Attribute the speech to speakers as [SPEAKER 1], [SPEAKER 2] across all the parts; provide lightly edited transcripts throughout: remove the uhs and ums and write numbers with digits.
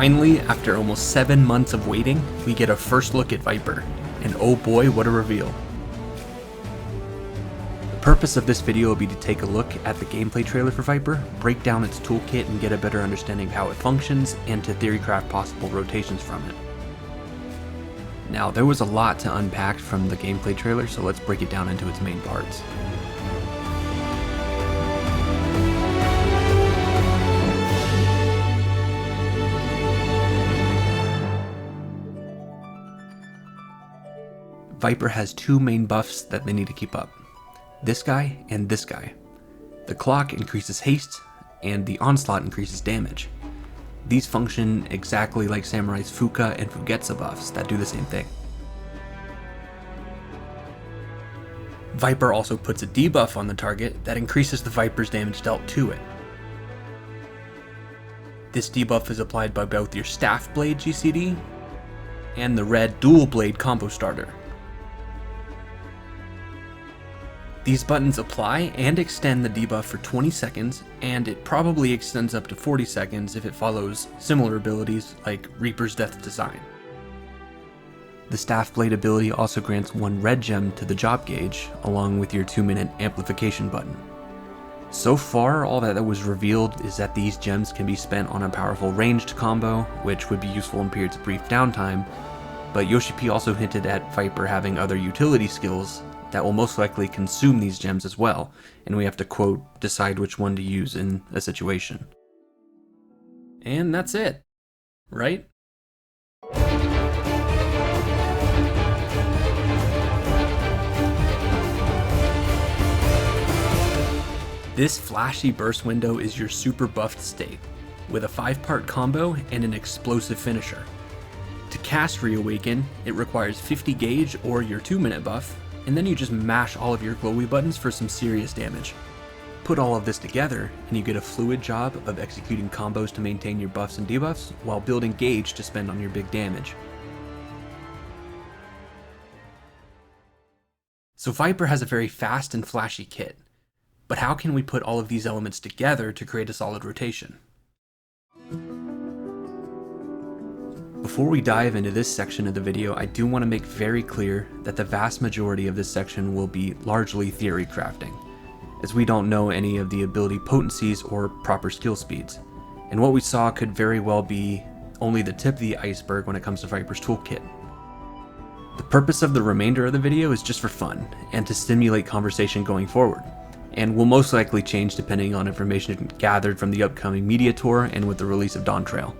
[SPEAKER 1] Finally, after almost 7 months of waiting, we get a first look at Viper, and oh boy, what a reveal. The purpose of this video will be to take a look at the gameplay trailer for Viper, break down its toolkit and get a better understanding of how it functions, and to theorycraft possible rotations from it. Now, there was a lot to unpack from the gameplay trailer, so let's break it down into its main parts. Viper has two main buffs that they need to keep up. This guy and this guy. The clock increases haste, and the onslaught increases damage. These function exactly like Samurai's Fuka and Fugetsu buffs that do the same thing. Viper also puts a debuff on the target that increases the Viper's damage dealt to it. This debuff is applied by both your Staff Blade GCD and the red Dual Blade combo starter. These buttons apply and extend the debuff for 20 seconds, and it probably extends up to 40 seconds if it follows similar abilities like Reaper's Death Design. The Staff Blade ability also grants one red gem to the job gauge, along with your 2-minute amplification button. So far, all that was revealed is that these gems can be spent on a powerful ranged combo, which would be useful in periods of brief downtime, but Yoshi P also hinted at Viper having other utility skills that will most likely consume these gems as well, and we have to, quote, decide which one to use in a situation. And that's it, right? This flashy burst window is your super buffed state, with a 5-part combo and an explosive finisher. To cast Reawaken, it requires 50 gauge or your 2-minute buff, and then you just mash all of your glowy buttons for some serious damage. Put all of this together, and you get a fluid job of executing combos to maintain your buffs and debuffs, while building gauge to spend on your big damage. So Viper has a very fast and flashy kit, but how can we put all of these elements together to create a solid rotation? Before we dive into this section of the video, I do want to make very clear that the vast majority of this section will be largely theory crafting, as we don't know any of the ability potencies or proper skill speeds, and what we saw could very well be only the tip of the iceberg when it comes to Viper's toolkit. The purpose of the remainder of the video is just for fun, and to stimulate conversation going forward, and will most likely change depending on information gathered from the upcoming media tour and with the release of Dawntrail.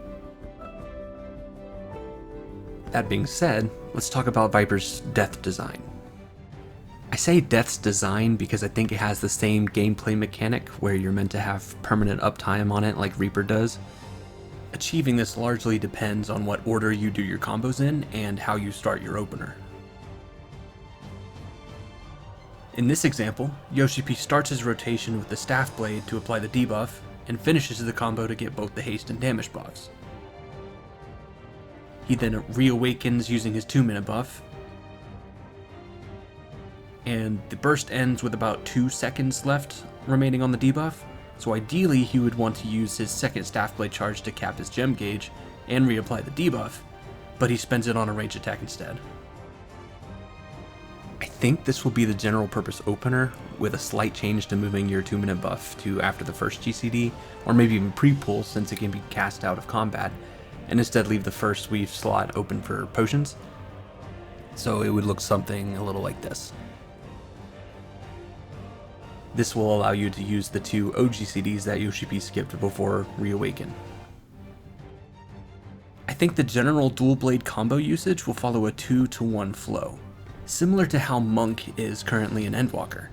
[SPEAKER 1] That being said, let's talk about Viper's death design. I say death's design because I think it has the same gameplay mechanic where you're meant to have permanent uptime on it like Reaper does. Achieving this largely depends on what order you do your combos in and how you start your opener. In this example, Yoshi P starts his rotation with the Staff Blade to apply the debuff and finishes the combo to get both the haste and damage buffs. He then reawakens using his 2-minute buff, and the burst ends with about 2 seconds left remaining on the debuff, so ideally he would want to use his second Staff Blade charge to cap his gem gauge and reapply the debuff, but he spends it on a range attack instead. I think this will be the general purpose opener, with a slight change to moving your 2-minute buff to after the first GCD, or maybe even pre-pull since it can be cast out of combat, and instead leave the first weave slot open for potions. So it would look something a little like this. This will allow you to use the 2 OGCDs that Yoshi P skipped before Reawaken. I think the general dual blade combo usage will follow a 2-to-1 flow, similar to how Monk is currently in Endwalker,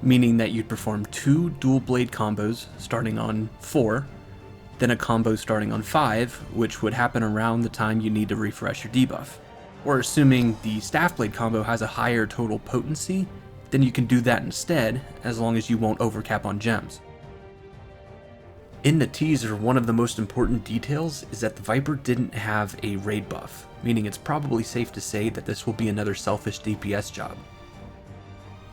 [SPEAKER 1] meaning that you'd perform 2 dual blade combos starting on 4, then a combo starting on 5, which would happen around the time you need to refresh your debuff. Or assuming the Staff Blade combo has a higher total potency, then you can do that instead, as long as you won't overcap on gems. In the teaser, one of the most important details is that the Viper didn't have a raid buff, meaning it's probably safe to say that this will be another selfish DPS job.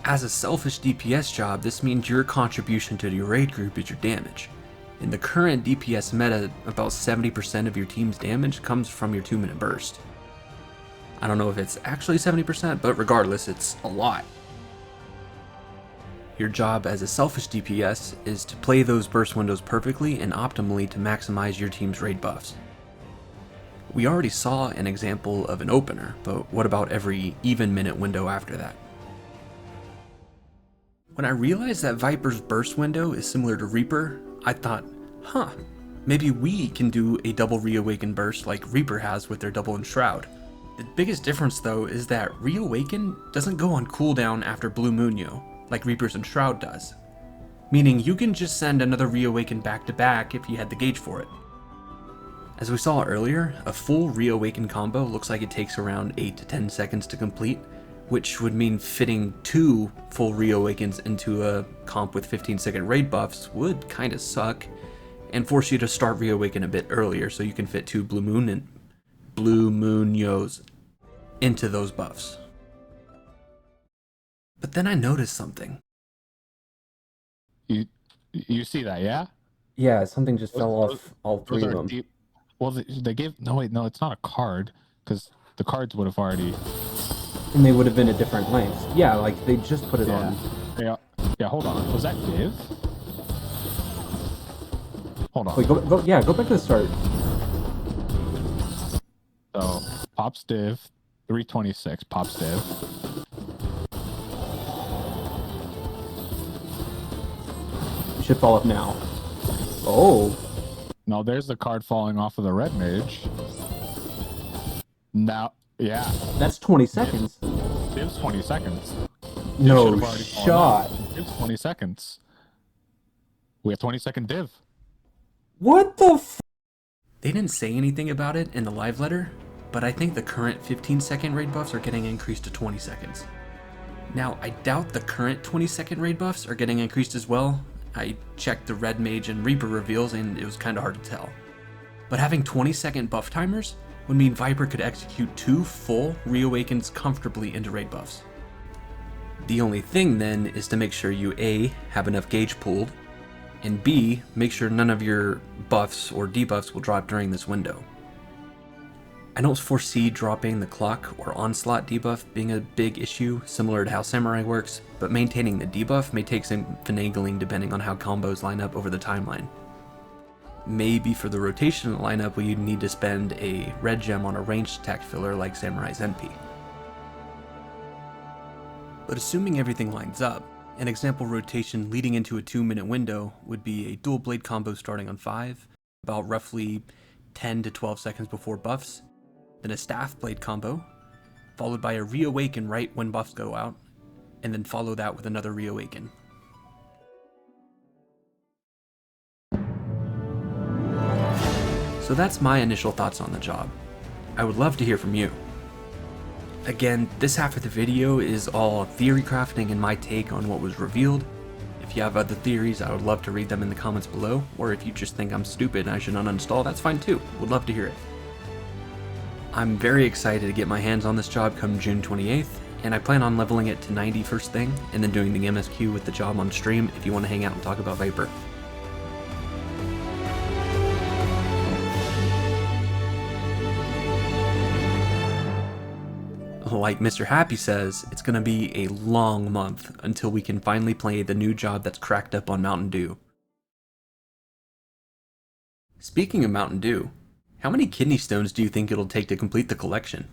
[SPEAKER 1] As a selfish DPS job, this means your contribution to your raid group is your damage. In the current DPS meta, about 70% of your team's damage comes from your 2-minute burst. I don't know if it's actually 70%, but regardless, it's a lot. Your job as a selfish DPS is to play those burst windows perfectly and optimally to maximize your team's raid buffs. We already saw an example of an opener, but what about every even minute window after that? When I realized that Viper's burst window is similar to Reaper, I thought, maybe we can do a double Reawaken burst like Reaper has with their double Enshroud. The biggest difference though is that Reawaken doesn't go on cooldown after Blue Moonyo, like Reaper's Enshroud does. Meaning you can just send another Reawaken back to back if you had the gauge for it. As we saw earlier, a full Reawaken combo looks like it takes around 8 to 10 seconds to complete, which would mean fitting 2 full Reawakens into a comp with 15-second raid buffs would kinda suck, and force you to start Reawaken a bit earlier so you can fit 2 Blue Moonyos into those buffs. But then I noticed something.
[SPEAKER 2] You see that, yeah?
[SPEAKER 1] Yeah, something just fell off all 3 of them.
[SPEAKER 2] Deep. Well, they gave... No, wait, no, it's not a card, because the cards would have already...
[SPEAKER 1] And they would have been at different lengths. Yeah, like they just put it on.
[SPEAKER 2] Yeah, hold on. Was that div? Hold on.
[SPEAKER 1] Wait, go back to the start.
[SPEAKER 2] So, pops div, 326, pops div.
[SPEAKER 1] You should fall off now. Oh.
[SPEAKER 2] No, there's the card falling off of the red mage. Now, yeah.
[SPEAKER 1] That's 20 seconds.
[SPEAKER 2] Div's 20 seconds.
[SPEAKER 1] No shot.
[SPEAKER 2] Div's 20 seconds. We have 20-second div.
[SPEAKER 1] What the f? They didn't say anything about it in the live letter, but I think the current 15-second raid buffs are getting increased to 20 seconds. Now, I doubt the current 20-second raid buffs are getting increased as well. I checked the Red Mage and Reaper reveals and it was kinda hard to tell. But having 20-second buff timers would mean Viper could execute 2 full Reawakens comfortably into raid buffs. The only thing then is to make sure you A, have enough gauge pooled, and B, make sure none of your buffs or debuffs will drop during this window. I don't foresee dropping the clock or onslaught debuff being a big issue, similar to how Samurai works, but maintaining the debuff may take some finagling depending on how combos line up over the timeline. Maybe for the rotation lineup we need to spend a red gem on a ranged attack filler like Samurai's NP. But assuming everything lines up, an example rotation leading into a 2-minute window would be a dual blade combo starting on 5, about roughly 10 to 12 seconds before buffs, then a staff blade combo, followed by a Reawaken right when buffs go out, and then follow that with another Reawaken. So that's my initial thoughts on the job. I would love to hear from you. Again, this half of the video is all theory crafting and my take on what was revealed. If you have other theories, I would love to read them in the comments below, or if you just think I'm stupid and I should uninstall, that's fine too. Would love to hear it. I'm very excited to get my hands on this job come June 28th, and I plan on leveling it to 90 first thing, and then doing the MSQ with the job on stream if you want to hang out and talk about Viper. Like Mr. Happy says, it's gonna be a long month until we can finally play the new job that's cracked up on Mountain Dew. Speaking of Mountain Dew, how many kidney stones do you think it'll take to complete the collection?